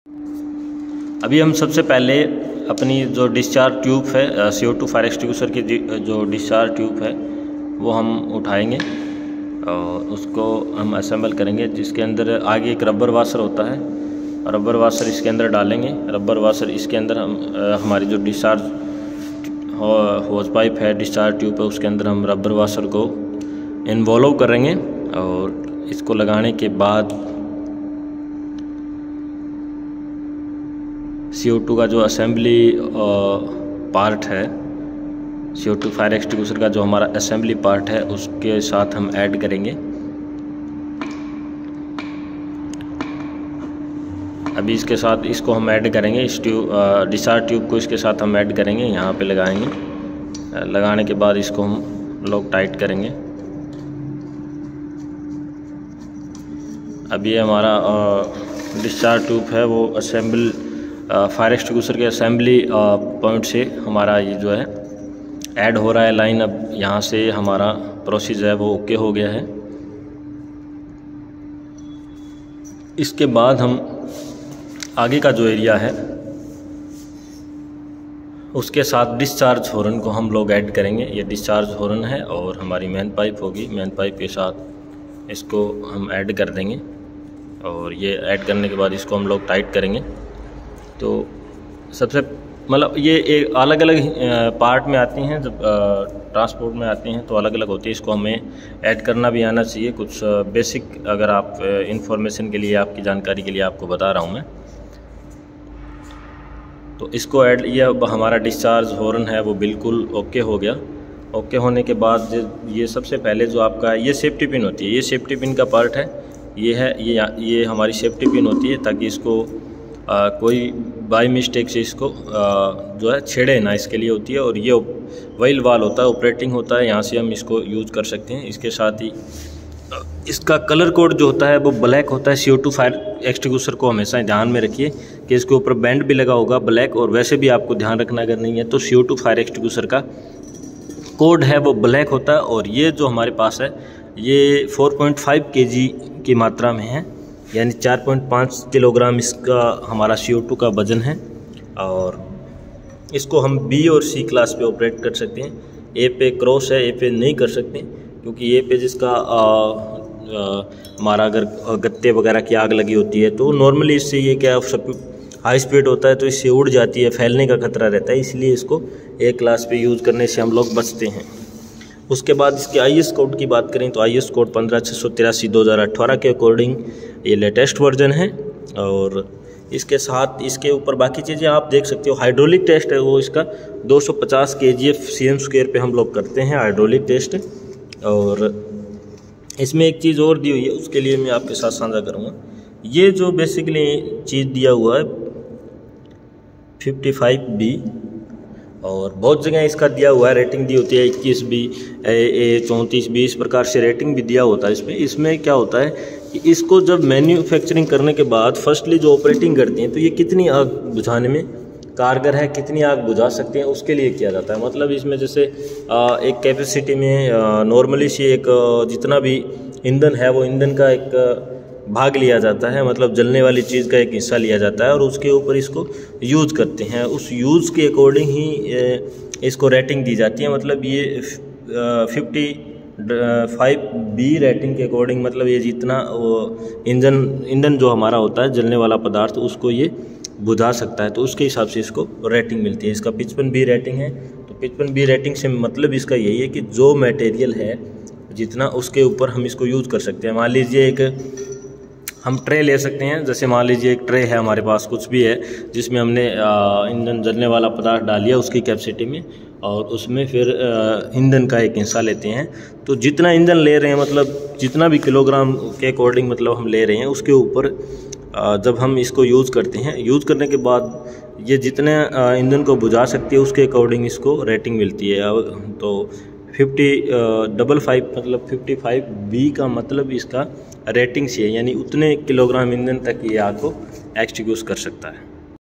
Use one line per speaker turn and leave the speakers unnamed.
अभी हम सबसे पहले अपनी जो डिस्चार्ज ट्यूब है CO2 फायर एक्सटिंग्विशर की जो डिस्चार्ज ट्यूब है वो हम उठाएंगे और उसको हम असेंबल करेंगे, जिसके अंदर आगे एक रबर वाशर होता है। रबर वाशर इसके अंदर डालेंगे। रबर वाशर इसके अंदर हम हमारी जो डिस्चार्ज होज पाइप है, डिस्चार्ज ट्यूब है, उसके अंदर हम रबर वाशर को इन्वॉल्व करेंगे और इसको लगाने के बाद CO2 का जो असेंबली पार्ट है, CO2 फायर एक्सटिंग्विशर का जो हमारा असेंबली पार्ट है उसके साथ हम ऐड करेंगे। अभी इसके साथ इसको हम ऐड करेंगे, इस डिस्चार्ज ट्यूब को इसके साथ हम ऐड करेंगे, यहाँ पे लगाएंगे। लगाने के बाद इसको हम लोग टाइट करेंगे। अभी हमारा डिस्चार्ज ट्यूब है वो असेंबल फायर एक्सटिंग्विशर के असेंबली पॉइंट से हमारा ये जो है ऐड हो रहा है लाइन। अब यहाँ से हमारा प्रोसेस है वो ओके हो गया है। इसके बाद हम आगे का जो एरिया है उसके साथ डिस्चार्ज हॉर्न को हम लोग ऐड करेंगे। ये डिस्चार्ज हॉर्न है और हमारी मेन पाइप होगी। मेन पाइप के साथ इसको हम ऐड कर देंगे और ये ऐड करने के बाद इसको हम लोग टाइट करेंगे। तो सबसे मतलब ये एक अलग अलग पार्ट में आती हैं, जब ट्रांसपोर्ट में आती हैं तो अलग अलग होती है। इसको हमें ऐड करना भी आना चाहिए। कुछ बेसिक अगर आप इंफॉर्मेशन के लिए, आपकी जानकारी के लिए आपको बता रहा हूँ मैं। तो इसको ऐड, ये अब हमारा डिस्चार्ज हॉर्न है वो बिल्कुल ओके हो गया। ओके होने के बाद ये सबसे पहले जो आपका ये सेफ्टी पिन होती है, ये सेफ्टी पिन का पार्ट है, ये है ये हमारी सेफ्टी पिन होती है, ताकि इसको कोई बाई मिस्टेक से इसको जो है छेड़े ना, इसके लिए होती है। और ये वाइल वाल होता है, ऑपरेटिंग होता है, यहाँ से हम इसको यूज़ कर सकते हैं। इसके साथ ही इसका कलर कोड जो होता है वो ब्लैक होता है। CO2 फायर एक्सटिंग्विशर को हमेशा ध्यान में रखिए कि इसके ऊपर बैंड भी लगा होगा ब्लैक, और वैसे भी आपको ध्यान रखना अगर नहीं है तो CO2 फायर एक्सटिंग्विशर का कोड है वो ब्लैक होता है। और ये जो हमारे पास है ये 4.5 kg की मात्रा में है, यानी 4.5 किलोग्राम इसका हमारा CO2 का वजन है। और इसको हम B और C क्लास पे ऑपरेट कर सकते हैं। A पे क्रॉस है, A पे नहीं कर सकते, क्योंकि A पे जिसका हमारा अगर गत्ते वगैरह की आग लगी होती है तो नॉर्मली इससे ये क्या सब हाई स्पीड होता है तो इससे उड़ जाती है, फैलने का खतरा रहता है, इसलिए इसको A क्लास पे यूज़ करने से हम लोग बचते हैं। उसके बाद इसके IS कोड की बात करें तो IS कोड 15683/2018 के अकॉर्डिंग ये लेटेस्ट वर्जन है। और इसके साथ इसके ऊपर बाकी चीज़ें आप देख सकते हो। हाइड्रोलिक टेस्ट है वो इसका 250 kgf/cm² पे हम लोग करते हैं हाइड्रोलिक टेस्ट। और इसमें एक चीज़ और दी हुई है, उसके लिए मैं आपके साथ साझा करूँगा। ये जो बेसिकली चीज़ दिया हुआ है 55B, और बहुत जगह इसका दिया हुआ है, रेटिंग दी होती है 21B, 34B, इस प्रकार से रेटिंग भी दिया होता है इसमें। इसमें क्या होता है कि इसको जब मैन्युफैक्चरिंग करने के बाद फर्स्टली जो ऑपरेटिंग करती हैं तो ये कितनी आग बुझाने में कारगर है, कितनी आग बुझा सकते हैं, उसके लिए किया जाता है। मतलब इसमें जैसे एक कैपेसिटी में नॉर्मली से एक जितना भी ईंधन है वो ईंधन का एक भाग लिया जाता है, मतलब जलने वाली चीज़ का एक हिस्सा लिया जाता है और उसके ऊपर इसको यूज़ करते हैं। उस यूज़ के अकॉर्डिंग ही इसको रेटिंग दी जाती है। मतलब ये 55B रेटिंग के अकॉर्डिंग, मतलब ये जितना ईंधन जो हमारा होता है जलने वाला पदार्थ उसको ये बुझा सकता है, तो उसके हिसाब से इसको रेटिंग मिलती है। इसका 55B रेटिंग है। तो 55B रेटिंग से मतलब इसका यही है कि जो मटेरियल है जितना उसके ऊपर हम इसको यूज़ कर सकते हैं। मान लीजिए एक हम ट्रे ले सकते हैं, जैसे मान लीजिए एक ट्रे है हमारे पास, कुछ भी है जिसमें हमने ईंधन जलने वाला पदार्थ डाल दिया उसकी कैपेसिटी में, और उसमें फिर ईंधन का एक हिस्सा लेते हैं। तो जितना ईंधन ले रहे हैं, मतलब जितना भी किलोग्राम के अकॉर्डिंग मतलब हम ले रहे हैं, उसके ऊपर जब हम इसको यूज़ करते हैं, यूज़ करने के बाद ये जितने ईंधन को बुझा सकती है उसके अकॉर्डिंग इसको रेटिंग मिलती है। तो 55 मतलब 55B का मतलब इसका रेटिंग से है, यानी उतने किलोग्राम ईंधन तक ये आग को एक्सटिंग्विश कर सकता है।